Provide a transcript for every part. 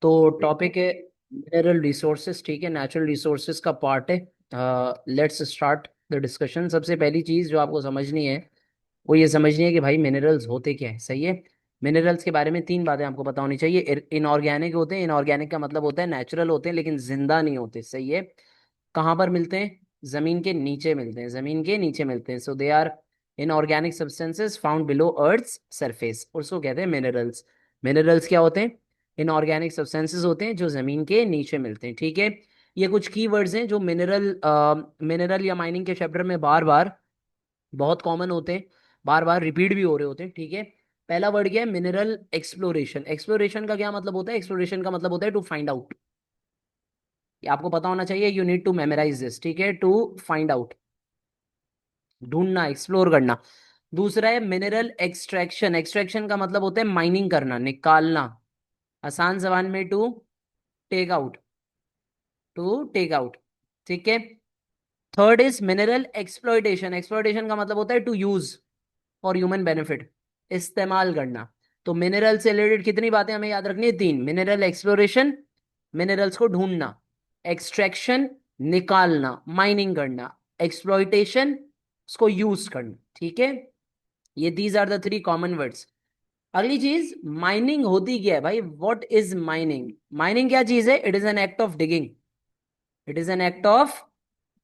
तो टॉपिक है mineral resources. ठीक है, नेचुरल रिसोर्सेज का पार्ट है। Let's start the discussion. सबसे पहली चीज जो आपको समझनी है वो ये समझनी है कि भाई मिनरल्स होते क्या है। सही है। मिनरल्स के बारे में तीन बातें आपको पता होनी चाहिए। इनऑर्गेनिक होते हैं। इनऑर्गेनिक का मतलब होता है नेचुरल होते हैं लेकिन जिंदा नहीं होते। सही है। कहाँ पर मिलते हैं? जमीन के नीचे मिलते हैं। जमीन के नीचे मिलते हैं। So they are inorganic substances found below earth's surface, उसको कहते हैं मिनरल्स। मिनरल्स क्या होते हैं? इनऑर्गेनिक सब्सटेंसेस होते हैं जो जमीन के नीचे मिलते हैं। ठीक है। ये कुछ की वर्ड्स हैं जो मिनरल या माइनिंग के चैप्टर में बार बार बहुत कॉमन होते हैं, बार बार रिपीट भी हो रहे होते हैं। ठीक है। पहला वर्ड क्या है? Mineral exploration. एक्सप्लोरेशन का क्या मतलब होता है? एक्सप्लोरेशन का मतलब होता है टू फाइंड आउट। ये आपको पता होना चाहिए। You need to memorize this. ठीक है। टू फाइंड आउट, ढूंढना, एक्सप्लोर करना। दूसरा है मिनरल एक्सट्रैक्शन। एक्सट्रैक्शन का मतलब होता है माइनिंग करना, निकालना। आसान जबान में to take out, to take out. ठीक है। Third is mineral exploitation. Exploitation का मतलब होता है to use for human benefit, इस्तेमाल करना। तो मिनरल से रिलेटेड कितनी बातें हमें याद रखनी है? तीन। मिनरल एक्सप्लोरेशन, मिनरल्स को ढूंढना। एक्सट्रैक्शन, निकालना, माइनिंग करना। एक्सप्लॉयटेशन, उसको यूज करना। ठीक है। ये these are the three common words. अगली चीज, माइनिंग होती क्या है भाई? What is mining? माइनिंग क्या चीज है? It is an act of digging. It is an act of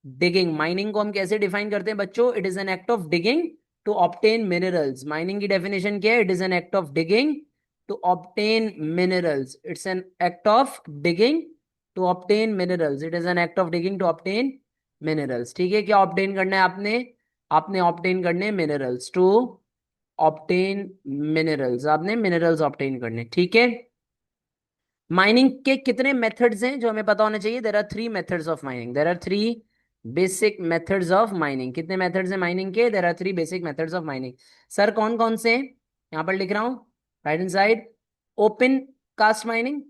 digging. Mining को हम कैसे डिफाइन करते हैं बच्चों? It is an act of digging to obtain minerals. Mining की डेफिनेशन क्या है? It is an act of digging to obtain minerals. It's an act of digging to obtain minerals. It is an act of digging to obtain minerals. ठीक है। क्या obtain करना है आपने? आपने ऑब्टेन करने मिनरल्स, टू ऑब्टेन मिनरल्स। आपने minerals obtain करने। ठीक है। माइनिंग के कितने मेथड्स हैं जो हमें पता होने चाहिए? There are three methods of mining. There are three basic methods of mining. कितने मेथड्स हैं माइनिंग के? There are three basic methods of mining. Sir कौन कौन से हैं? यहां पर लिख रहा हूं, right hand side. Open cast mining,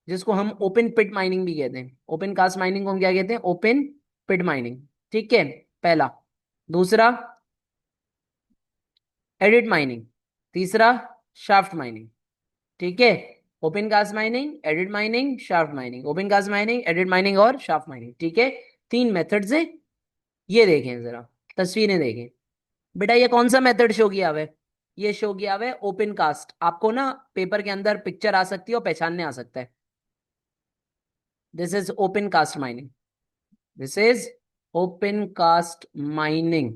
जिसको हम ओपन पिट माइनिंग भी कहते हैं। ओपन कास्ट माइनिंग को हम क्या कहते हैं? Open pit mining. ठीक है, पहला। दूसरा, एडिट माइनिंग। तीसरा, शाफ्ट माइनिंग। ठीक है। Open cast mining, adit mining, shaft mining. Open cast mining, adit mining और शाफ्ट माइनिंग। ठीक है। तीन मेथड्स हैं। ये देखें जरा, तस्वीरें देखें। बेटा ये कौन सा मेथड शो किया हुआ है? ये शो किया हुआ है ओपन कास्ट। आपको ना पेपर के अंदर पिक्चर आ सकती है और पहचानने आ सकता है। This is open cast mining. This is open cast mining.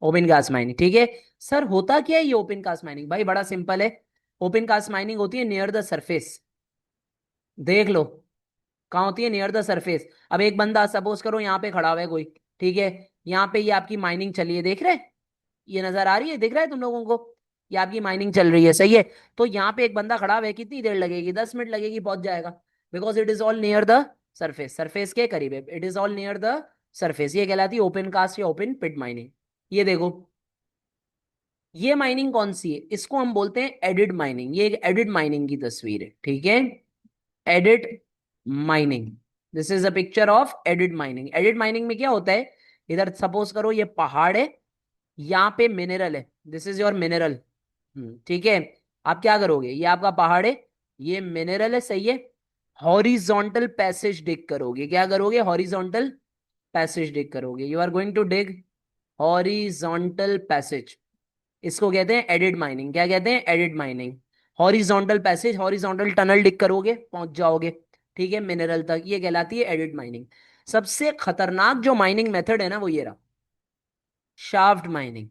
Open cast mining. ठीक है। सर होता क्या है ये ओपन कास्ट माइनिंग? भाई बड़ा सिंपल है। ओपन कास्ट माइनिंग होती है नियर द सरफेस। देख लो, कहाँ होती है? Near the surface. अब एक बंदा, सपोज करो यहाँ पे खड़ा हुआ है कोई, ठीक है। यहाँ पे ये आपकी माइनिंग चली है, देख रहे? ये नजर आ रही है, दिख रहा है तुम लोगों को? ये आपकी माइनिंग चल रही है, सही है। तो यहाँ पे एक बंदा खड़ा हुआ है, कितनी देर लगेगी? 10 मिनट लगेगी, पहुंच जाएगा। Because it is all near the surface. Surface के करीब है, it is all near the surface. ये कहलाती है ओपन कास्ट या ओपन पिट माइनिंग। ये देखो, ये माइनिंग कौन सी है? इसको हम बोलते हैं एडिड माइनिंग। ये एक एडिड माइनिंग की तस्वीर है। ठीक है। Edit mining. This is a picture of edit mining. Adit mining में क्या होता है? इधर सपोज करो ये पहाड़ है, यहाँ पे मिनरल है। This is your mineral. ठीक है। आप क्या करोगे? ये आपका पहाड़ है, ये मिनरल है, सही है। हॉरिजॉन्टल पैसेज डिग करोगे। क्या करोगे? हॉरिजॉन्टल पैसेज डिग करोगे। You are going to dig horizontal passage. इसको कहते हैं एडिड माइनिंग। क्या कहते हैं? Adit mining. Horizontal passage, horizontal tunnel dig करोगे, पहुंच जाओगे, ठीक है, मिनरल तक। ये कहलाती है एडिड माइनिंग। सबसे खतरनाक जो माइनिंग मेथड है ना, वो ये रहा, शाफ्ट माइनिंग।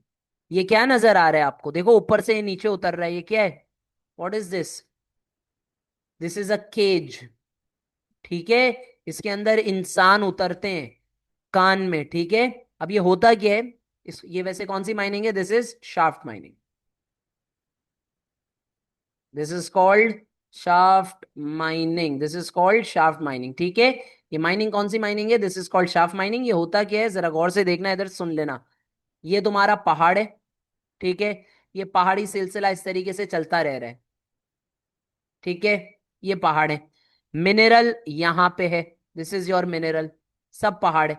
ये क्या नजर आ रहा है आपको? देखो ऊपर से ये नीचे उतर रहा है, ये क्या है? What is this? This is a cage. ठीक है। इसके अंदर इंसान उतरते हैं कान में। ठीक है। अब ये होता क्या है? ये वैसे कौन सी माइनिंग है? This is shaft mining. This is called shaft mining. This is called shaft mining. ठीक है। ये माइनिंग कौन सी माइनिंग है? This is called shaft mining. ये होता क्या है जरा गौर से देखना, इधर सुन लेना। ये तुम्हारा पहाड़ है, ठीक है। ये पहाड़ी सिलसिला इस तरीके से चलता रह रहा है, ठीक है। ये पहाड़ है, मिनरल यहां पे है। This is your mineral. सब पहाड़ है,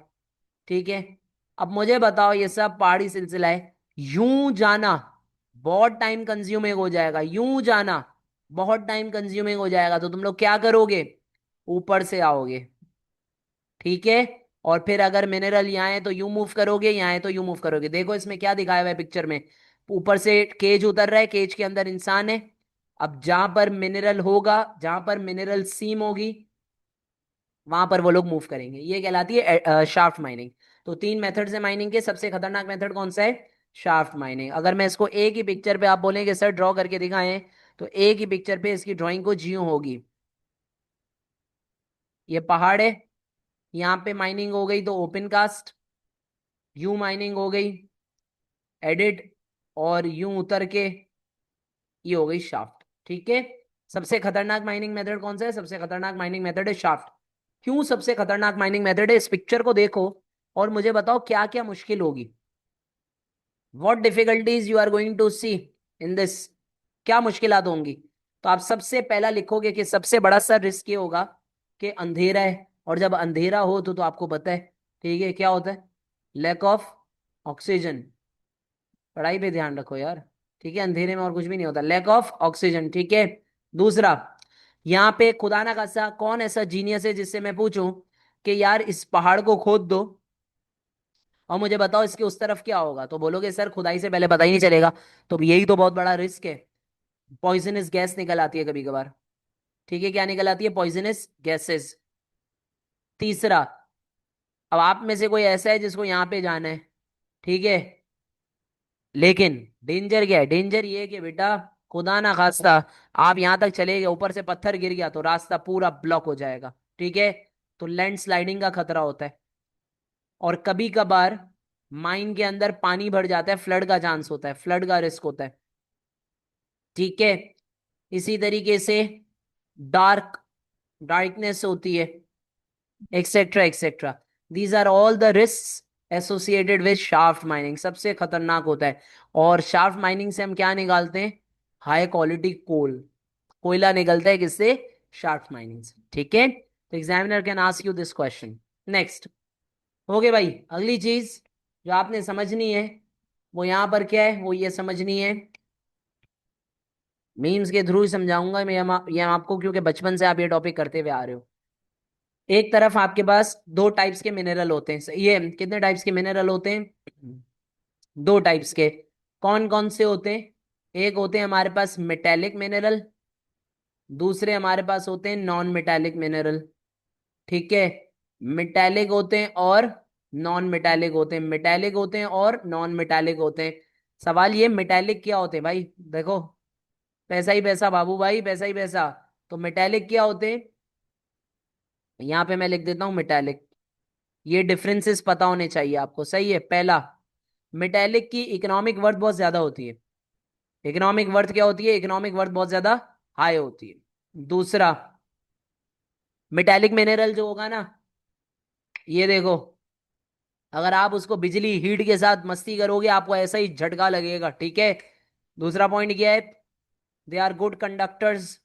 ठीक है। अब मुझे बताओ, ये सब पहाड़ी सिलसिला है, यूं जाना बहुत टाइम कंज्यूमिंग हो जाएगा। यूं जाना बहुत टाइम कंज्यूमिंग हो जाएगा, तो तुम लोग क्या करोगे, ऊपर से आओगे, ठीक है। और फिर अगर मिनरल यहाँ है तो यू मूव करोगे, यहाँ है तो यू मूव करोगे। देखो इसमें क्या दिखाया हुआ है पिक्चर में, ऊपर से केज उतर रहा है, केज के अंदर इंसान है। अब जहां पर मिनरल होगा, जहां पर मिनरल सीम होगी, वहां पर वो लोग मूव करेंगे। ये कहलाती है शाफ्ट माइनिंग। तो तीन मेथड है माइनिंग के, सबसे खतरनाक मेथड कौन सा है, शाफ्ट माइनिंग। अगर मैं इसको एक ही पिक्चर पे आप बोलेंगे सर ड्रॉ करके दिखाएं, तो एक ही पिक्चर पे इसकी ड्राइंग को ज्यों होगी। ये पहाड़ है, यहाँ पे माइनिंग हो गई तो ओपन कास्ट, यूं माइनिंग हो गई एडिट, और यूं उतर के ये हो गई शाफ्ट, ठीक है। सबसे खतरनाक माइनिंग मेथड कौन सा है, सबसे खतरनाक माइनिंग मेथड है शाफ्ट। क्यों सबसे खतरनाक माइनिंग मेथड है, इस पिक्चर को देखो और मुझे बताओ क्या क्या मुश्किल होगी, what difficulties you are going to see in this, क्या मुश्किलात होंगी। तो आप सबसे पहला लिखोगे कि सबसे बड़ा सा रिस्क ये होगा कि अंधेरा है, और जब अंधेरा हो तो आपको पता है, ठीक है, क्या होता है, लैक ऑफ ऑक्सीजन। पढ़ाई पे ध्यान रखो यार, ठीक है, अंधेरे में और कुछ भी नहीं होता, लैक ऑफ ऑक्सीजन, ठीक है। दूसरा, यहाँ पे खुदा ना खास्ता कौन ऐसा जीनियस है जिससे मैं पूछूं कि यार इस पहाड़ को खोद दो और मुझे बताओ इसके उस तरफ क्या होगा, तो बोलोगे सर खुदाई से पहले पता ही नहीं चलेगा। तो यही तो बहुत बड़ा रिस्क है। पॉइजनस गैस निकल आती है कभी कभार, ठीक है, क्या निकल आती है, पॉइजनस गैसेस। तीसरा, अब आप में से कोई ऐसा है जिसको यहाँ पे जाना है, ठीक है, लेकिन डेंजर क्या है, डेंजर ये है कि बेटा खुदा ना खास्ता आप यहां तक चले गए, ऊपर से पत्थर गिर गया तो रास्ता पूरा ब्लॉक हो जाएगा, ठीक है। तो लैंड स्लाइडिंग का खतरा होता है, और कभी कभार माइन के अंदर पानी भर जाता है, फ्लड का चांस होता है, फ्लड का रिस्क होता है, ठीक है। इसी तरीके से डार्कनेस होती है, etcetera et cetera. These are all the risk associated with shaft mining, सबसे खतरनाक होता है। और शाफ्ट माइनिंग से हम क्या निकालते हैं, हाई क्वालिटी कोयला निकलता है किससे, शाफ्ट माइनिंग से, ठीक है। तो examiner can ask you this question. Next, हो गए भाई। अगली चीज जो आपने समझनी है वो यहां पर क्या है, वो ये समझनी है, मीम्स के थ्रू ही समझाऊंगा मैं ये आपको, क्योंकि बचपन से आप ये टॉपिक करते हुए आ रहे हो। एक तरफ आपके पास दो टाइप्स के मिनरल होते हैं, ये कितने टाइप्स के मिनरल होते हैं, दो टाइप्स के। कौन कौन से होते हैं, एक होते हैं हमारे पास मेटेलिक मिनरल, दूसरे हमारे पास होते हैं नॉन मेटेलिक मिनरल, ठीक है। मेटेलिक होते हैं और नॉन मेटेलिक होते हैं, मेटेलिक होते हैं और नॉन मेटेलिक होते हैं। सवाल ये मेटेलिक क्या होते हैं भाई, देखो, पैसा ही पैसा बाबू भाई, पैसा ही पैसा। तो मेटेलिक क्या होते हैं, यहाँ पे मैं लिख देता हूँ मेटेलिक। ये डिफरेंसेस पता होने चाहिए आपको, सही है। पहला, मेटेलिक की इकोनॉमिक वर्थ बहुत ज्यादा होती है, इकोनॉमिक वर्थ क्या होती है, इकोनॉमिक वर्थ बहुत ज्यादा हाई होती है। दूसरा, मेटेलिक मिनरल जो होगा ना, ये देखो, अगर आप उसको बिजली हीट के साथ मस्ती करोगे आपको ऐसा ही झटका लगेगा, ठीक है। दूसरा पॉइंट क्या है, they are good conductors,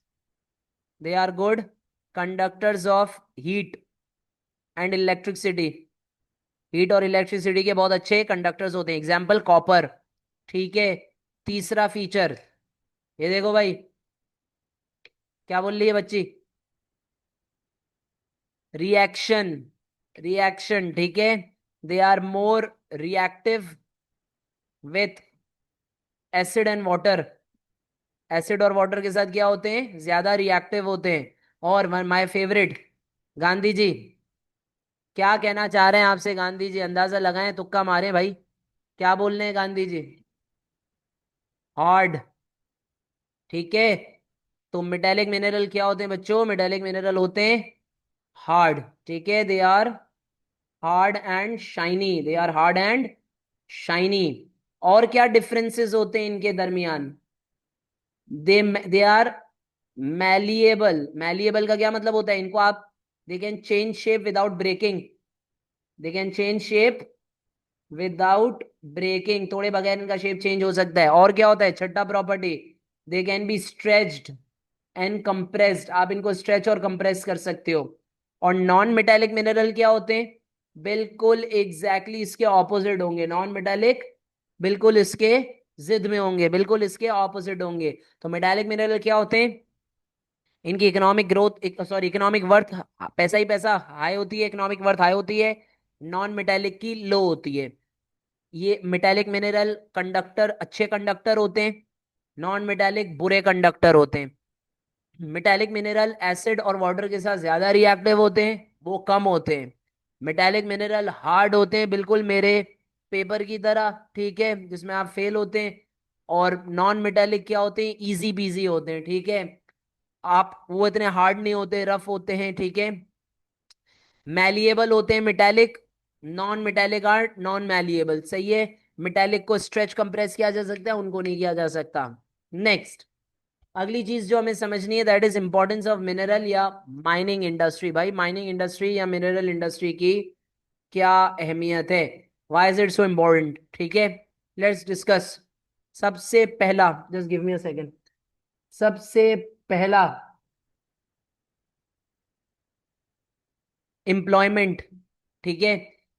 they are good conductors of heat and electricity, heat और इलेक्ट्रिसिटी के बहुत अच्छे कंडक्टर्स होते हैं, एग्जाम्पल कॉपर, ठीक है। तीसरा फीचर, ये देखो भाई, क्या बोल रही है बच्ची, रिएक्शन, रिएक्शन, ठीक है, they are more reactive with acid and water, acid और वाटर के साथ क्या होते हैं, ज्यादा रिएक्टिव होते हैं। और माय फेवरेट, गांधी जी, क्या कहना चाह रहे हैं आपसे गांधी जी, अंदाजा लगाएं, तुक्का मारें भाई, क्या बोल रहे हैं गांधी जी, हार्ड, ठीक है। तो मेटेलिक मिनरल क्या होते हैं बच्चों, मेटेलिक मिनरल होते हैं हार्ड, ठीक है, they are hard and shiny, they are hard and shiny. और क्या डिफरेंसेस होते हैं इनके दरमियान, दे आर मैलिएबल, मैलिएबल का क्या मतलब होता है, इनको आप, they can change shape without breaking, they can change shape without breaking, तोड़े बगैर इनका शेप चेंज हो सकता है। और क्या होता है, छठा property, they can be stretched and compressed, आप इनको स्ट्रेच और कंप्रेस कर सकते हो। और नॉन मेटेलिक मिनरल क्या होते हैं, बिल्कुल एग्जैक्टली इसके ऑपोजिट होंगे, नॉन मेटेलिक बिल्कुल इसके जिद में होंगे, बिल्कुल इसके ऑपोजिट होंगे। तो मेटेलिक मिनरल क्या होते हैं, इनकी economic growth, sorry economic worth, पैसा ही पैसा हाई होती है, इकोनॉमिक वर्थ हाई होती है। नॉन मेटेलिक की लो होती है। ये मेटेलिक मिनरल कंडक्टर, अच्छे कंडक्टर होते हैं। नॉन मेटेलिक बुरे कंडक्टर होते हैं। मेटेलिक मिनरल एसिड और वाटर के साथ ज्यादा रिएक्टिव होते हैं, वो कम होते हैं। मेटेलिक मिनरल हार्ड होते हैं, बिल्कुल मेरे पेपर की तरह, ठीक है, जिसमें आप फेल होते हैं। और नॉन मेटेलिक क्या होते हैं, इजी पीजी होते हैं, ठीक है। आप वो इतने हार्ड नहीं होते, रफ होते हैं, ठीक है। मैलिएबल होते हैं metallic. Non metallic are non malleable, सही है। मेटेलिक को स्ट्रेच कंप्रेस किया जा सकता है, उनको नहीं किया जा सकता। नेक्स्ट, अगली चीज जो हमें समझनी है, that is importance of mineral या माइनिंग इंडस्ट्री। भाई माइनिंग इंडस्ट्री या मिनरल इंडस्ट्री की क्या अहमियत है, why is it so important, ठीक है। Let's discuss. सबसे पहला, just give me a second. सबसे पहला, एम्प्लॉयमेंट, ठीक है।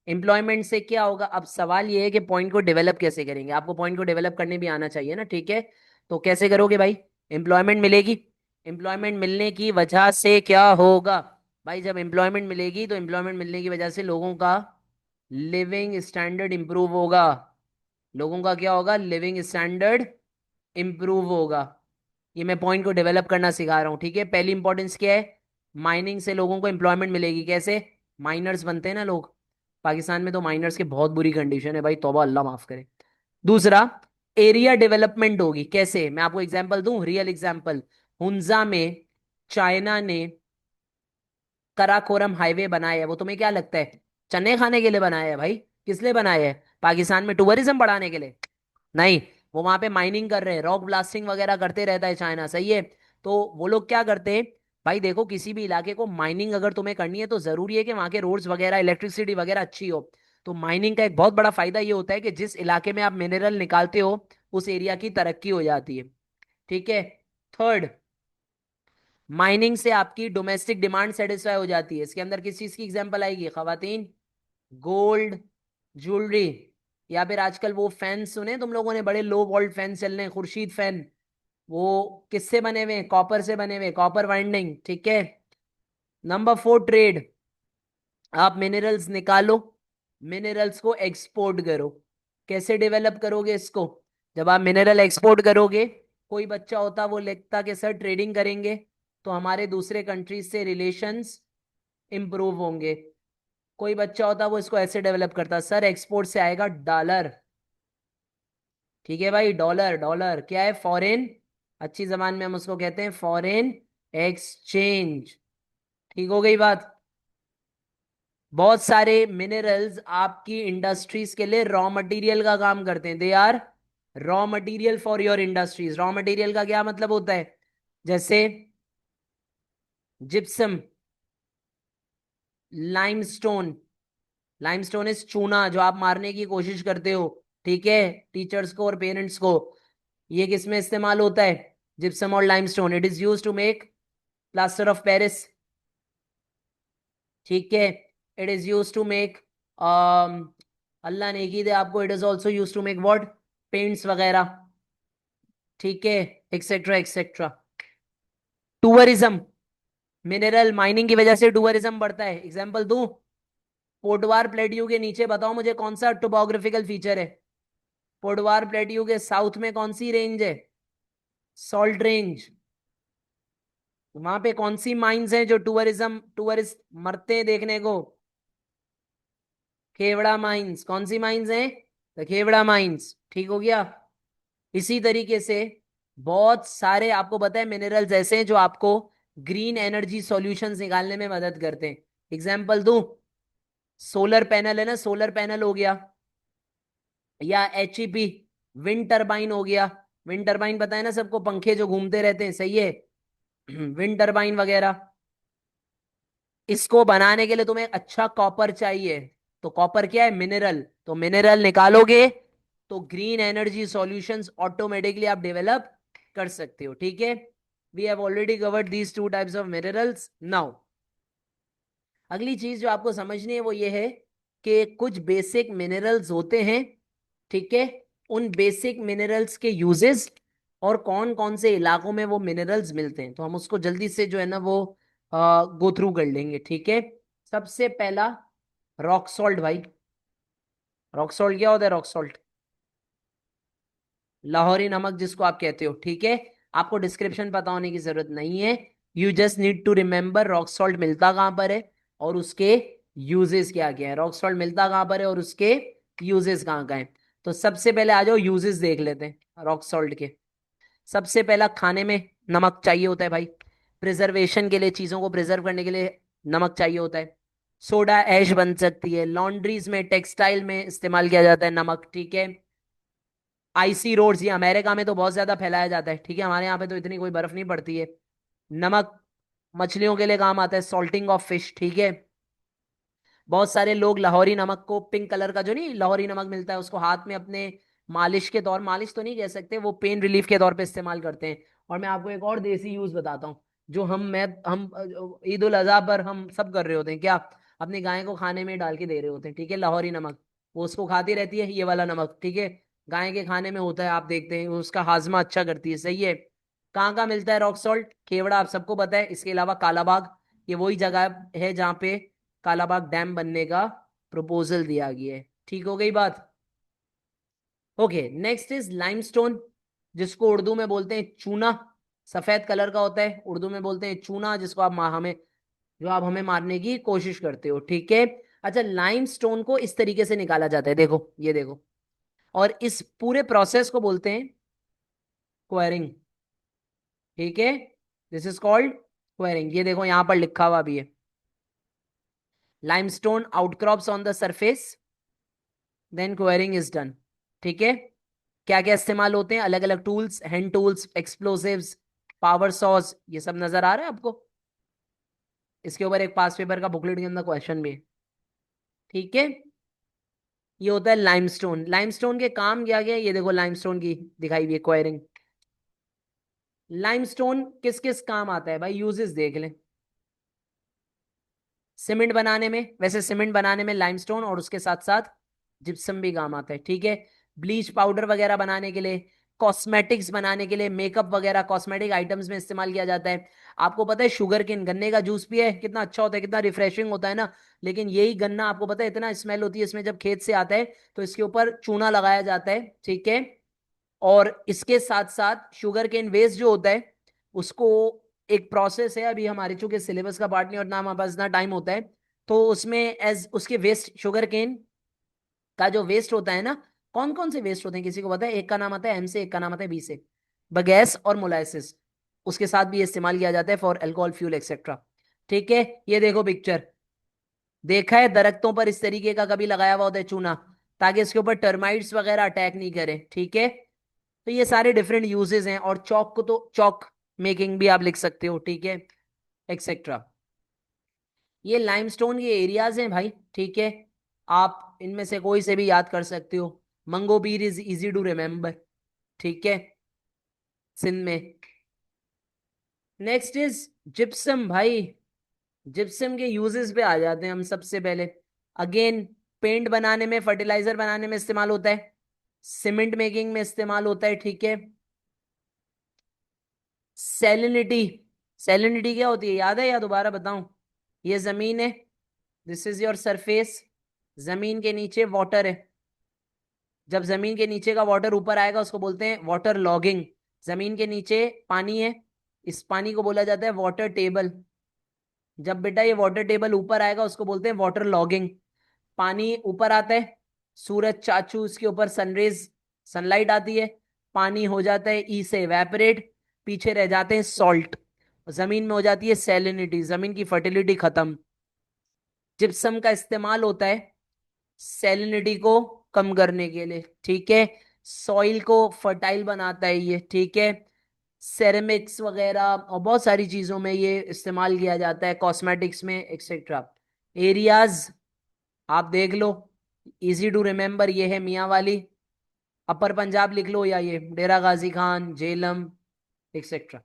एम्प्लॉयमेंट से क्या होगा, अब सवाल ये है कि पॉइंट को डेवलप कैसे करेंगे। आपको पॉइंट को डेवलप करने भी आना चाहिए ना, ठीक है। तो कैसे करोगे भाई, एम्प्लॉयमेंट मिलेगी। एम्प्लॉयमेंट मिलने की वजह से क्या होगा, भाई जब एम्प्लॉयमेंट मिलेगी तो एम्प्लॉयमेंट मिलने की वजह से लोगों का लिविंग स्टैंडर्ड इंप्रूव होगा। लोगों का क्या होगा, लिविंग स्टैंडर्ड इंप्रूव होगा। ये मैं पॉइंट को डेवलप करना सिखा रहा हूँ, ठीक है। पहली इंपॉर्टेंस क्या है, माइनिंग से लोगों को एम्प्लॉयमेंट मिलेगी। कैसे, माइनर्स बनते हैं ना लोग। पाकिस्तान में तो माइनर्स की बहुत बुरी कंडीशन है भाई, तौबा अल्लाह माफ करे। दूसरा, एरिया डेवलपमेंट होगी। कैसे, मैं आपको एग्जांपल दूं, रियल एग्जांपल। हुंजा में चाइना ने कराकोरम हाईवे बनाया है, वो तुम्हें क्या लगता है, चने खाने के लिए बनाया है भाई? किस लिए बनाया है, पाकिस्तान में टूरिज्म बढ़ाने के लिए? नहीं, वो वहां पे माइनिंग कर रहे हैं, रॉक ब्लास्टिंग वगैरह करते रहता है चाइना, सही है। तो वो लोग क्या करते हैं, भाई देखो किसी भी इलाके को माइनिंग अगर तुम्हें करनी है तो जरूरी है कि वहां के रोड्स वगैरह, इलेक्ट्रिसिटी वगैरह अच्छी हो। तो माइनिंग का एक बहुत बड़ा फायदा ये होता है कि जिस इलाके में आप मिनरल निकालते हो उस एरिया की तरक्की हो जाती है, ठीक है। थर्ड, माइनिंग से आपकी डोमेस्टिक डिमांड सेटिस्फाई हो जाती है। इसके अंदर किस चीज की एग्जांपल आएगी, खवातीन, गोल्ड, ज्वेलरी, या फिर आजकल वो फैन सुने तुम लोगों ने, बड़े लो वोल्ट फैन चल रहे हैं, खुर्शीद फैन, वो किससे बने हुए हैं, कॉपर से बने हुए, कॉपर वाइंडिंग, ठीक है। Number four, trade. आप मिनरल्स निकालो, मिनरल्स को एक्सपोर्ट करो। कैसे डेवलप करोगे इसको, जब आप मिनरल एक्सपोर्ट करोगे, कोई बच्चा होता वो लिखता कि सर ट्रेडिंग करेंगे तो हमारे दूसरे कंट्रीज से रिलेशंस इंप्रूव होंगे। कोई बच्चा होता वो इसको ऐसे डेवलप करता, सर एक्सपोर्ट से आएगा डॉलर, ठीक है भाई। डॉलर, डॉलर क्या है, फॉरेन, अच्छी जबान में हम उसको कहते हैं फॉरेन एक्सचेंज, ठीक हो गई बात। बहुत सारे मिनरल्स आपकी इंडस्ट्रीज के लिए रॉ मटेरियल का काम करते हैं, they are raw material for your industries. Raw material का क्या मतलब होता है, जैसे जिप्सम, लाइमस्टोन। लाइमस्टोन इज चूना जो आप मारने की कोशिश करते हो, ठीक है, टीचर्स को और पेरेंट्स को। ये किस में इस्तेमाल होता है, जिप्सम और limestone, it is use to make plaster of Paris, ठीक है। It is use to make, अल्लाह ने की दे आपको, it is also use to make what, paints वगैरह, ठीक है, etcetera etcetera. Tourism, mineral mining की वजह से टूरिज्म बढ़ता है। एग्जांपल दूं, पोडवार प्लेट्यू के नीचे बताओ मुझे कौन सा टोपोग्राफिकल फीचर है। पोडवार प्लेट्यू के साउथ में कौन सी रेंज है, सॉल्ट रेंज। वहां पे कौन सी माइंस हैं जो टूरिस्ट मरते हैं देखने को, खेवड़ा माइंस। कौन सी माइंस हैं, तो खेवड़ा माइंस, ठीक हो गया। इसी तरीके से बहुत सारे आपको पता है मिनरल्स ऐसे हैं जो आपको ग्रीन एनर्जी सॉल्यूशंस निकालने में मदद करते हैं। एग्जांपल दूं, सोलर पैनल है ना, सोलर पैनल हो गया, या एचईपी, विंड टरबाइन हो गया। विंड टरबाइन पता है ना सबको, पंखे जो घूमते रहते हैं, सही है। विंड टरबाइन वगैरह, इसको बनाने के लिए तुम्हें अच्छा कॉपर चाहिए। तो कॉपर क्या है, मिनरल। तो मिनरल निकालोगे तो ग्रीन एनर्जी सॉल्यूशंस ऑटोमेटिकली आप डेवलप कर सकते हो, ठीक है। We have already covered these two types of minerals. Now अगली चीज जो आपको समझनी है वो ये है कि कुछ बेसिक मिनरल्स होते हैं, ठीक है। उन बेसिक मिनरल्स के यूजेस और कौन कौन से इलाकों में वो मिनरल्स मिलते हैं, तो हम उसको जल्दी से जो है ना वो गो थ्रू कर लेंगे, ठीक है। सबसे पहला रॉक सॉल्ट भाई। रॉक सॉल्ट क्या होता है? रॉक सॉल्ट लाहौरी नमक जिसको आप कहते हो, ठीक है। आपको डिस्क्रिप्शन पता होने की जरूरत नहीं है। You just need to remember rock salt मिलता कहाँ पर है और उसके यूजेस क्या क्या है। रॉक सॉल्ट मिलता कहाँ पर है और उसके यूजेस कहाँ कहाँ हैं। तो सबसे पहले आ जाओ यूजेस देख लेते हैं रॉक सॉल्ट के। सबसे पहला, खाने में नमक चाहिए होता है भाई। प्रिजर्वेशन के लिए, चीजों को प्रिजर्व करने के लिए नमक चाहिए होता है। सोडा ऐश बन सकती है, लॉन्ड्रीज में, टेक्सटाइल में इस्तेमाल किया जाता है नमक, ठीक है। आइसी रोड्स, ये अमेरिका में तो बहुत ज्यादा फैलाया जाता है, ठीक है। हमारे यहाँ पे तो इतनी कोई बर्फ नहीं पड़ती है। नमक मछलियों के लिए काम आता है, सॉल्टिंग ऑफ फिश, ठीक है। बहुत सारे लोग लाहौरी नमक को, पिंक कलर का जो नहीं लाहौरी नमक मिलता है, उसको हाथ में अपने मालिश के तौर, मालिश तो नहीं कह सकते, वो पेन रिलीफ के तौर पे इस्तेमाल करते हैं। और मैं आपको एक और देसी यूज बताता हूँ, जो हम ईद उल अजहा पर हम सब कर रहे होते हैं क्या, अपनी गाय को खाने में डाल के दे रहे होते हैं, ठीक है। लाहौरी नमक, वो उसको खाती रहती है, ये वाला नमक, ठीक है। गाय के खाने में होता है, आप देखते हैं, वो उसका हाजमा अच्छा करती है, सही है। कहाँ कहाँ मिलता है रॉक सॉल्ट? केवड़ा, आप सबको पता है। इसके अलावा कालाबाग, ये वही जगह है जहाँ पे कालाबाग डैम बनने का प्रपोजल दिया गया है, ठीक हो गई बात। ओके, नेक्स्ट इज लाइमस्टोन, जिसको उर्दू में बोलते हैं चूना। सफेद कलर का होता है, उर्दू में बोलते हैं चूना, जिसको आप हमें, जो आप हमें मारने की कोशिश करते हो, ठीक है। अच्छा, लाइमस्टोन को इस तरीके से निकाला जाता है, देखो ये देखो। और इस पूरे प्रोसेस को बोलते हैं क्वेरिंग, ठीक है। This is called quarrying. ये देखो यहां पर लिखा हुआ भी है, limestone outcrops on the surface, then quarrying is done, ठीक है। क्या क्या इस्तेमाल होते हैं? अलग अलग tools, hand tools, explosives, power saws, ये सब नजर आ रहा है आपको? इसके ऊपर एक पास पेपर का बुकलेट के अंदर क्वेश्चन भी है, ठीक है। ये होता है लाइमस्टोन। लाइमस्टोन के काम क्या क्या है, ये देखो लाइमस्टोन की दिखाई हुई है क्वायरिंग। लाइमस्टोन किस किस काम आता है भाई, यूजेस देख लें। सीमेंट बनाने में, वैसे सीमेंट बनाने में लाइमस्टोन और उसके साथ साथ जिप्सम भी काम आता है, ठीक है। ब्लीच पाउडर वगैरह बनाने के लिए, कॉस्मेटिक्स बनाने के लिए, मेकअप वगैरह कॉस्मेटिक आइटम्स में इस्तेमाल किया जाता है। आपको पता है शुगर केन, गन्ने का जूस पिए कितना अच्छा होता है, कितना रिफ्रेशिंग होता है ना। लेकिन यही गन्ना आपको पता है इतना स्मेल होती है इसमें जब खेत से आता है, तो इसके ऊपर चूना लगाया जाता है, ठीक है। और इसके साथ साथ शुगर केन वेस्ट जो होता है उसको, एक प्रोसेस है, अभी हमारे चूंकि सिलेबस का पार्ट नहीं और ना हमारे पास इतना टाइम होता है, तो उसमें एज उसके वेस्ट, शुगर केन का जो वेस्ट होता है ना, कौन कौन से वेस्ट होते हैं किसी को पता है? एक का नाम आता है एम से, एक का नाम आता है बी से, बगैस और मोलाइसिस। उसके साथ भी इस्तेमाल किया जाता है फॉर अल्कोहल फ्यूल एक्सेट्रा, ठीक है। ये देखो पिक्चर, देखा है दरख्तों पर इस तरीके का कभी लगाया हुआ होता है चूना, ताकि इसके ऊपर टर्माइट्स वगैरह अटैक नहीं करें, ठीक है। तो ये सारे डिफरेंट यूजेस हैं। और चौक को तो चौक मेकिंग भी आप लिख सकते हो, ठीक है, एक्सेट्रा। ये लाइमस्टोन के एरियाज हैं भाई, ठीक है। आप इनमें से कोई से भी याद कर सकते हो। मंगोबीर इज इजी टू रिमेम्बर, ठीक है, सिंध में। नेक्स्ट इज जिप्सम भाई। जिप्सम के यूजेस पे आ जाते हैं हम सबसे पहले। अगेन, पेंट बनाने में, फर्टिलाइजर बनाने में इस्तेमाल होता है, सीमेंट मेकिंग में इस्तेमाल होता है, ठीक है। सेलिनिटी, सेलिनिटी क्या होती है याद है या दोबारा बताऊं? ये जमीन है, दिस इज योर सरफेस, जमीन के नीचे वाटर है। जब जमीन के नीचे का वाटर ऊपर आएगा उसको बोलते हैं वाटर लॉगिंग। जमीन के नीचे पानी है, इस पानी को बोला जाता है वाटर टेबल। जब बेटा ये वाटर टेबल ऊपर आएगा उसको बोलते हैं वाटर लॉगिंग। पानी ऊपर आता है, सूरज चाचू उसके ऊपर सनरेज, सनलाइट आती है, पानी हो जाता है ई से इवेपोरेट, पीछे रह जाते हैं सॉल्ट, जमीन में हो जाती है सैलिनिटी, जमीन की फर्टिलिटी खत्म। जिप्सम का इस्तेमाल होता है सैलिनिटी को कम करने के लिए, ठीक है। सॉइल को फर्टाइल बनाता है ये, ठीक है। सेरेमिक्स वगैरह और बहुत सारी चीजों में ये इस्तेमाल किया जाता है, कॉस्मेटिक्स में एक्सेट्रा। एरियाज आप देख लो, इजी टू रिमेम्बर, ये है मियाँ वाली, अपर पंजाब लिख लो, या ये Dera Ghazi Khan, Jhelum etcetera.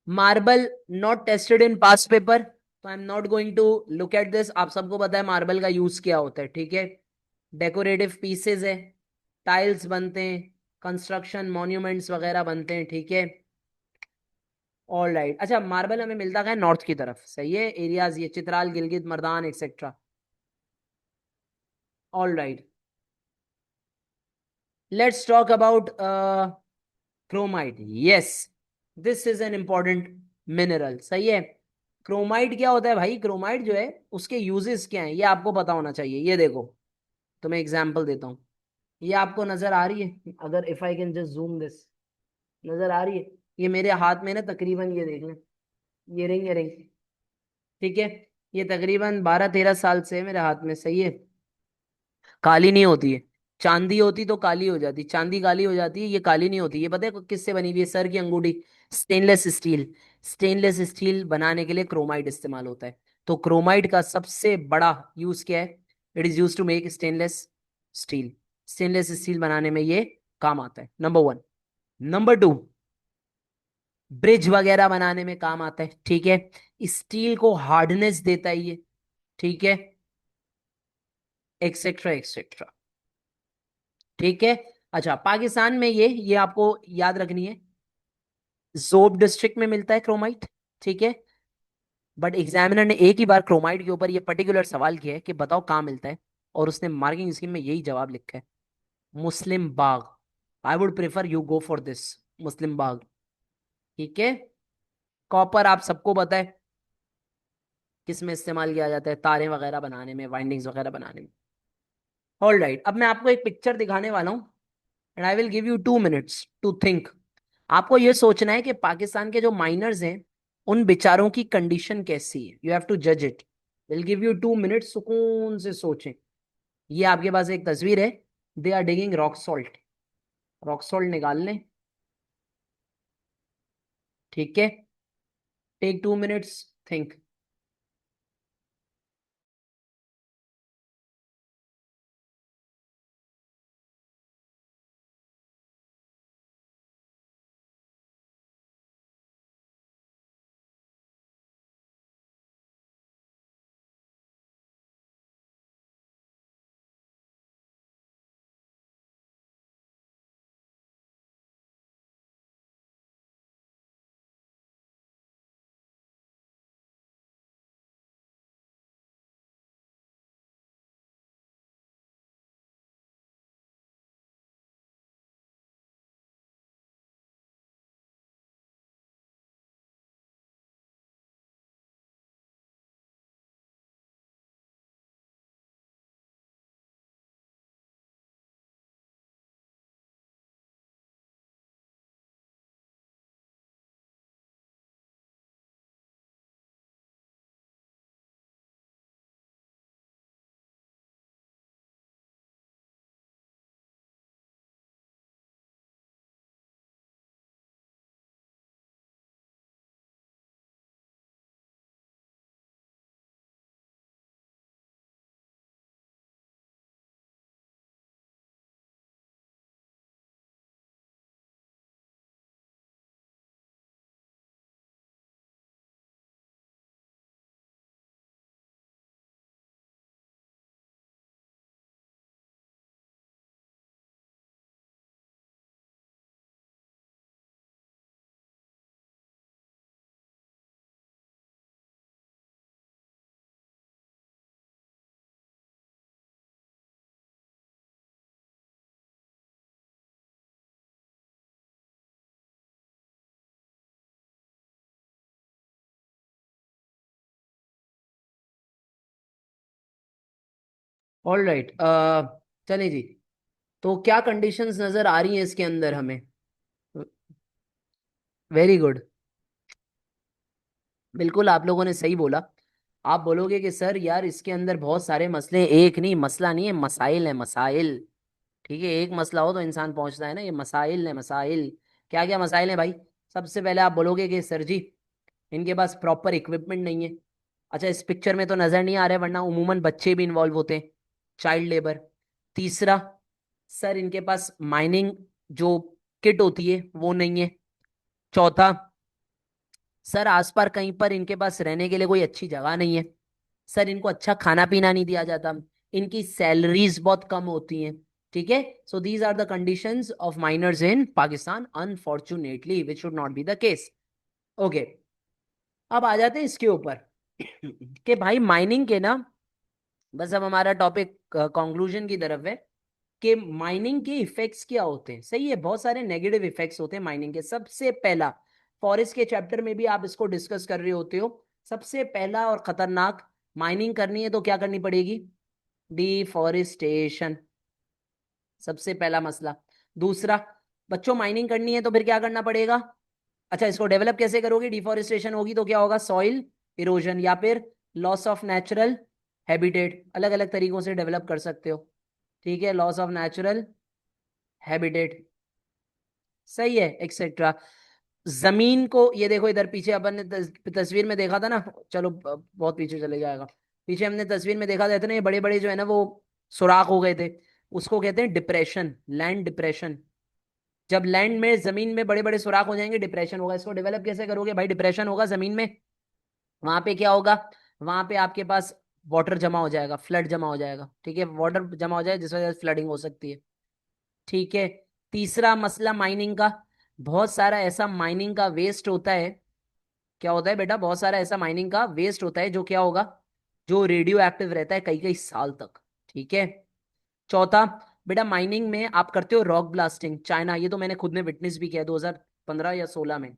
Marble not tested in past paper, तो I am not going to look at this. आप सबको पता है मार्बल का यूज क्या होता है, ठीक है। डेकोरेटिव पीसेज है, टाइल्स बनते हैं, कंस्ट्रक्शन मॉन्यूमेंट्स वगैरह बनते हैं, ठीक है। ऑल राइट, अच्छा मार्बल हमें मिलता है नॉर्थ की तरफ, सही है, एरियाज ये Chitral, Gilgit, Mardan etcetera. All right, let's talk about chromite. Yes, this is an important mineral, सही है। क्रोमाइट क्या होता है भाई? क्रोमाइट जो है उसके यूजेस क्या हैं ये आपको पता होना चाहिए। ये देखो, तो मैं एग्जांपल देता हूँ। ये आपको नजर आ रही है? अगर if I can just zoom this, नजर आ रही है? ये मेरे हाथ में ना तकरीबन, ये देख लें, ये रिंग, ये रिंग, ठीक है। ये तकरीबन 12-13 साल से है मेरे हाथ में, सही है। काली नहीं होती है। चांदी होती तो काली हो जाती, चांदी काली हो जाती है, ये काली नहीं होती। ये पता है किससे बनी हुई है? सर की अंगूठी। Stainless steel. स्टेनलेस स्टील बनाने के लिए क्रोमाइट इस्तेमाल होता है। तो क्रोमाइट का सबसे बड़ा यूज क्या है? It is use to make stainless steel. Stainless steel बनाने में ये काम आता है, number one. Number two, bridge वगैरह बनाने में काम आता है, ठीक है। स्टील को हार्डनेस देता है ये, ठीक है, एक्सेट्रा एक्सेट्रा, ठीक है। अच्छा, पाकिस्तान में ये आपको याद रखनी है, जोब डिस्ट्रिक्ट में मिलता है क्रोमाइट, ठीक है। बट एग्जामिनर ने एक ही बार क्रोमाइट के ऊपर ये पर्टिकुलर सवाल किया है कि बताओ कहाँ मिलता है, और उसने मार्किंग स्कीम में यही जवाब लिखा है, Muslim Bagh. I would prefer you go for this, Muslim Bagh, ठीक है। कॉपर आप सबको पता है किस में इस्तेमाल किया जाता है, तारें वगैरह बनाने में, वाइंडिंग्स वगैरह बनाने में। ऑल राइट, अब मैं आपको एक पिक्चर दिखाने वाला हूँ, and I will give you 2 minutes to think. आपको ये सोचना है कि पाकिस्तान के जो माइनर्स हैं उन बेचारों की कंडीशन कैसी है। यू हैव टू जज it. Will give you 2 minutes, सुकून से सोचें। ये आपके पास एक तस्वीर है, they are digging rock salt. Rock salt निकाल लें, ठीक है। Take 2 minutes, think. All right, चलिए जी। तो क्या कंडीशंस नजर आ रही हैं इसके अंदर हमें? वेरी गुड, बिल्कुल आप लोगों ने सही बोला। आप बोलोगे कि सर यार इसके अंदर बहुत सारे मसले हैं। एक नहीं, मसला नहीं है, मसाइल है, मसाइल, ठीक है। एक मसला हो तो इंसान पहुंचता है ना, ये मसाइल है, मसाइल। क्या क्या मसाइल है भाई? सबसे पहले आप बोलोगे कि सर जी इनके पास प्रॉपर इक्विपमेंट नहीं है। अच्छा, इस पिक्चर में तो नजर नहीं आ रहा है, वरना उमूमन बच्चे भी इन्वॉल्व होते हैं, चाइल्ड लेबर। तीसरा, सर इनके पास माइनिंग जो किट होती है वो नहीं है। चौथा, सर आसपास कहीं पर इनके पास रहने के लिए कोई अच्छी जगह नहीं है। सर इनको अच्छा खाना पीना नहीं दिया जाता। इनकी सैलरीज बहुत कम होती हैं। ठीक है, so these are the conditions of miners in Pakistan unfortunately which should not be the case. Okay, अब आ जाते हैं इसके ऊपर कि भाई माइनिंग के ना, बस अब हमारा टॉपिक कंक्लूजन की तरफ है कि माइनिंग के इफेक्ट्स क्या होते हैं। सही है, बहुत सारे नेगेटिव इफेक्ट्स होते हैं माइनिंग के। सबसे पहला, फॉरेस्ट के चैप्टर में भी आप इसको डिस्कस कर रहे होते हो, सबसे पहला और खतरनाक, माइनिंग करनी है तो क्या करनी पड़ेगी? डिफॉरेस्टेशन, सबसे पहला मसला। दूसरा, बच्चों माइनिंग करनी है तो फिर क्या करना पड़ेगा? अच्छा, इसको डेवलप कैसे करोगे? डिफॉरेस्टेशन होगी तो क्या होगा? सॉइल इरोजन या फिर लॉस ऑफ नेचुरल हैबिटेट, अलग अलग तरीकों से डेवलप कर सकते हो। ठीक है, लॉस ऑफ नेचुरल हैबिटेट, सही है, एक्सेट्रा। जमीन को, ये देखो इधर पीछे अपन ने तस्वीर में देखा था ना, चलो बहुत पीछे चले जाएगा, पीछे हमने तस्वीर में देखा था इतने बड़े बड़े जो है ना वो सुराख हो गए थे, उसको कहते हैं डिप्रेशन, लैंड डिप्रेशन। जब लैंड में, जमीन में बड़े बड़े सुराख हो जाएंगे, डिप्रेशन होगा। इसको डेवलप कैसे करोगे भाई? डिप्रेशन होगा जमीन में, वहां पे क्या होगा? वहां पे आपके पास वाटर जमा हो जाएगा, फ्लड जमा हो जाएगा। ठीक है, वाटर जमा हो जाए जिस वजह से फ्लडिंग हो सकती है। ठीक है, तीसरा मसला माइनिंग का, बहुत सारा ऐसा माइनिंग का वेस्ट होता है। क्या होता है बेटा? बहुत सारा ऐसा माइनिंग का वेस्ट होता है जो क्या होगा? जो रेडियो एक्टिव रहता है कई कई साल तक। ठीक है, चौथा, बेटा माइनिंग में आप करते हो रॉक ब्लास्टिंग। चाइना, ये तो मैंने खुद ने विटनेस भी किया 2015 या 16 में।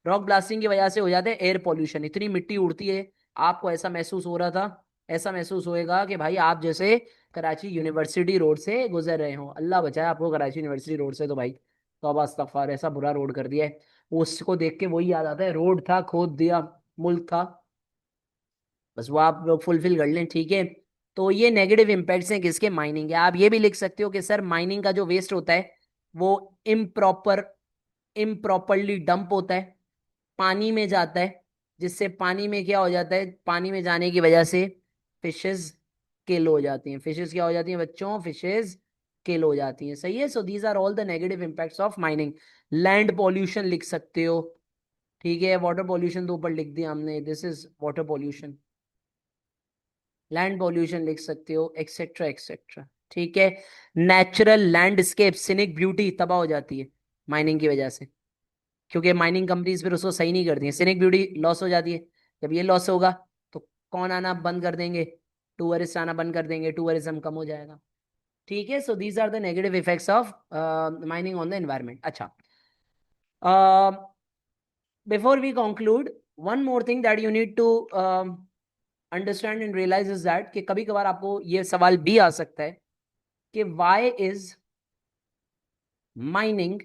रॉक ब्लास्टिंग की वजह से हो जाते हैं एयर पॉल्यूशन, इतनी मिट्टी उड़ती है, आपको ऐसा महसूस हो रहा था, ऐसा महसूस होएगा कि भाई आप जैसे कराची यूनिवर्सिटी रोड से गुजर रहे हो। अल्लाह बचाए आपको कराची यूनिवर्सिटी रोड से, तो भाई तौबा अस्तगफार, ऐसा बुरा रोड कर दिया है। उसको देख के वही याद आता है, रोड था खोद दिया, मुल्क था। बस वो आप लोग फुलफिल कर लें। ठीक है, तो ये नेगेटिव इम्पैक्ट्स हैं किसके? माइनिंग के। आप ये भी लिख सकते हो कि सर माइनिंग का जो वेस्ट होता है वो इम्प्रॉपर, इम्प्रॉपरली डंप होता है, पानी में जाता है, जिससे पानी में क्या हो जाता है? पानी में जाने की वजह से फिशेस किल हो जाती हैं। फिशेस क्या हो जाती हैं बच्चों? फिशेस किल हो जाती हैं। सही है, so these are all the negative impacts of mining. Land pollution लिख सकते हो। ठीक है, वाटर पॉल्यूशन तो ऊपर लिख दिया हमने, this is water pollution. Land pollution लिख सकते हो, एक्सेट्रा एक्सेट्रा। ठीक है, नेचुरल लैंडस्केप, सिनिक ब्यूटी तबाह हो जाती है माइनिंग की वजह से, क्योंकि माइनिंग कंपनीज फिर उसको सही नहीं करती हैं, सिनिक ब्यूटी लॉस हो जाती है। जब ये लॉस होगा तो कौन आना बंद कर देंगे? टूरिस्ट आना बंद कर देंगे, टूरिज्म कम हो जाएगा। ठीक है, so these are the negative effects of mining on the environment. अच्छा, before we conclude, one more thing that you need to understand and realise is that कि कभी कभार आपको ये सवाल भी आ सकता है कि वाई इज माइनिंग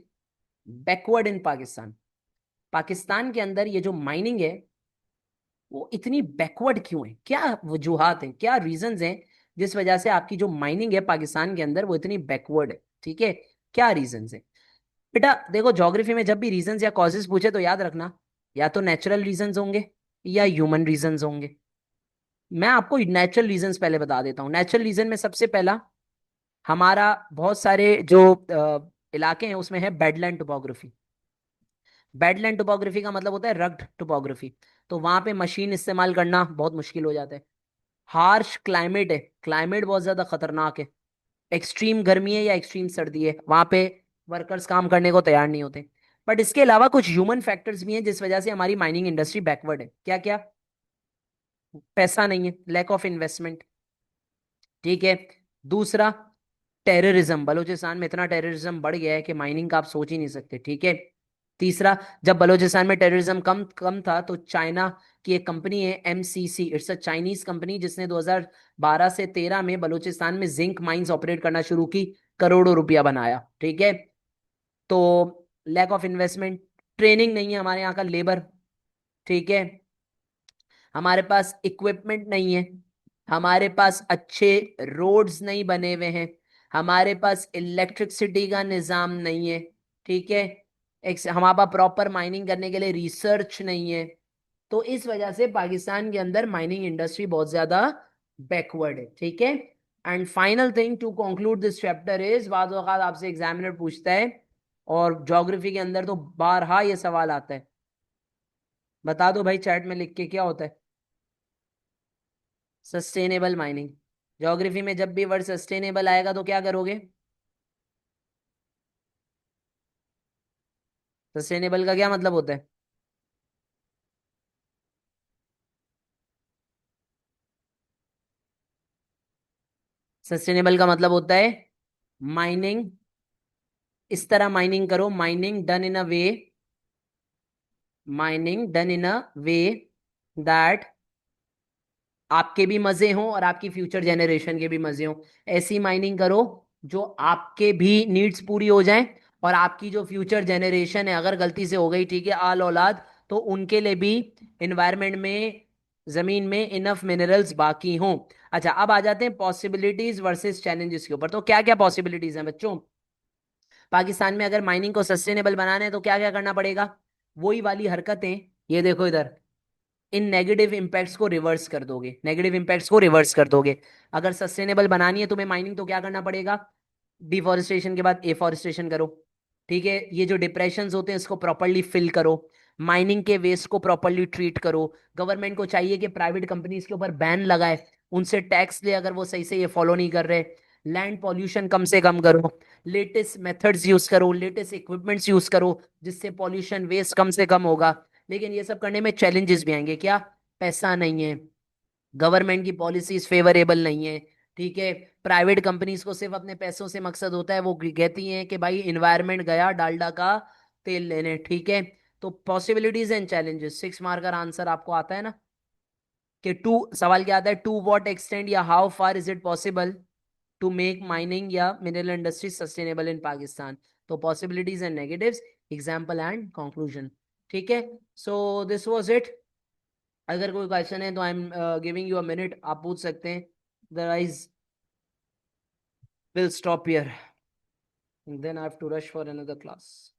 बैकवर्ड इन पाकिस्तान? पाकिस्तान के अंदर ये जो माइनिंग है वो इतनी बैकवर्ड क्यों है? क्या वजूहात हैं, क्या रीजंस हैं जिस वजह से आपकी जो माइनिंग है पाकिस्तान के अंदर वो इतनी बैकवर्ड है? ठीक है, क्या रीजंस है? बेटा देखो, ज्योग्राफी में जब भी रीजंस या कॉजेस पूछे तो याद रखना, या तो नेचुरल रीजंस होंगे या ह्यूमन रीजंस होंगे। मैं आपको नेचुरल रीजंस पहले बता देता हूँ। नेचुरल रीजन में सबसे पहला, हमारा बहुत सारे जो इलाके हैं उसमें है बेडलैंड टोपोग्राफी। बेडलैंड टोपोग्राफी का मतलब होता है रग्ड टोपोग्राफी, तो वहां पे मशीन इस्तेमाल करना बहुत मुश्किल हो जाता है। हार्श क्लाइमेट है, क्लाइमेट बहुत ज्यादा खतरनाक है, एक्सट्रीम गर्मी है या एक्सट्रीम सर्दी है, वहां पे वर्कर्स काम करने को तैयार नहीं होते। बट इसके अलावा कुछ ह्यूमन फैक्टर्स भी हैं जिस वजह से हमारी माइनिंग इंडस्ट्री बैकवर्ड है। क्या क्या? पैसा नहीं है, लैक ऑफ इन्वेस्टमेंट। ठीक है, दूसरा, टेररिज्म। बलूचिस्तान में इतना टेररिज्म बढ़ गया है कि माइनिंग का आप सोच ही नहीं सकते। ठीक है, तीसरा, जब बलूचिस्तान में टेररिज्म कम कम था तो चाइना की एक कंपनी है MCC, it's a Chinese company, जिसने 2012 से 13 में बलूचिस्तान में जिंक माइंस ऑपरेट करना शुरू की, करोड़ों रुपया बनाया। ठीक है, तो लैक ऑफ इन्वेस्टमेंट, ट्रेनिंग नहीं है हमारे यहाँ का लेबर। ठीक है, हमारे पास इक्विपमेंट नहीं है, हमारे पास अच्छे रोड्स नहीं बने हुए हैं, हमारे पास इलेक्ट्रिसिटी का निज़ाम नहीं है। ठीक है, एक हमारे पास प्रॉपर माइनिंग करने के लिए रिसर्च नहीं है। तो इस वजह से पाकिस्तान के अंदर माइनिंग इंडस्ट्री बहुत ज्यादा बैकवर्ड है। ठीक है, and final thing to conclude this chapter is, बाद वक़ात आपसे एग्जामिनर पूछता है और ज्योग्राफी के अंदर तो बारहा ये सवाल आता है, बता दो भाई चैट में लिख के क्या होता है? Sustainable mining. ज्योग्राफी में जब भी वर्ड सस्टेनेबल आएगा तो क्या करोगे? सस्टेनेबल का क्या मतलब होता है? सस्टेनेबल का मतलब होता है माइनिंग, इस तरह माइनिंग करो, mining done in a way, mining done in a way that आपके भी मजे हों और आपकी फ्यूचर जनरेशन के भी मजे हों। ऐसी माइनिंग करो जो आपके भी नीड्स पूरी हो जाएं, और आपकी जो फ्यूचर जनरेशन है, अगर गलती से हो गई, ठीक है, आल औलाद, तो उनके लिए भी इन्वायरमेंट में, जमीन में इनफ मिनरल्स बाकी हों। अच्छा, अब आ जाते हैं पॉसिबिलिटीज वर्सेस चैलेंजेस के ऊपर। तो क्या क्या पॉसिबिलिटीज हैं बच्चों? पाकिस्तान में अगर माइनिंग को सस्टेनेबल बनाना है तो क्या क्या करना पड़ेगा? वही वाली हरकतें, ये देखो इधर, इन नेगेटिव इंपैक्ट्स को रिवर्स कर दोगे, नेगेटिव इंपैक्ट्स को रिवर्स कर दोगे। अगर सस्टेनेबल बनानी है तुम्हें माइनिंग, तो क्या करना पड़ेगा? डिफॉरेस्टेशन के बाद एफॉरेस्टेशन करो, ठीक है, ये जो डिप्रेशंस होते हैं इसको प्रॉपरली फिल करो, माइनिंग के वेस्ट को प्रॉपरली ट्रीट करो। गवर्नमेंट को चाहिए कि प्राइवेट कंपनीज के ऊपर बैन लगाए, उनसे टैक्स ले अगर वो सही से ये फॉलो नहीं कर रहे। लैंड पॉल्यूशन कम से कम करो, लेटेस्ट मेथड्स यूज करो, लेटेस्ट इक्विपमेंट्स यूज करो, जिससे पॉल्यूशन वेस्ट कम से कम होगा। लेकिन ये सब करने में चैलेंजेस भी आएंगे, क्या? पैसा नहीं है, गवर्नमेंट की पॉलिसीज फेवरेबल नहीं है, ठीक है, प्राइवेट कंपनीज को सिर्फ अपने पैसों से मकसद होता है, वो कहती हैं कि भाई इन्वायरमेंट गया डालडा का तेल लेने, ठीक है। तो पॉसिबिलिटीज एंड चैलेंजेस, 6 मार्क का आंसर आपको आता है ना? कि टू, सवाल क्या आता है, टू व्हाट एक्सटेंट या how far is it possible to make mining या mineral industry sustainable in Pakistan? तो possibilities and negatives, example and conclusion, ठीक है। So this was it. अगर कोई क्वेश्चन है तो I am giving you a minute, आप पूछ सकते हैं, otherwise will stop here, then I have to rush for another class.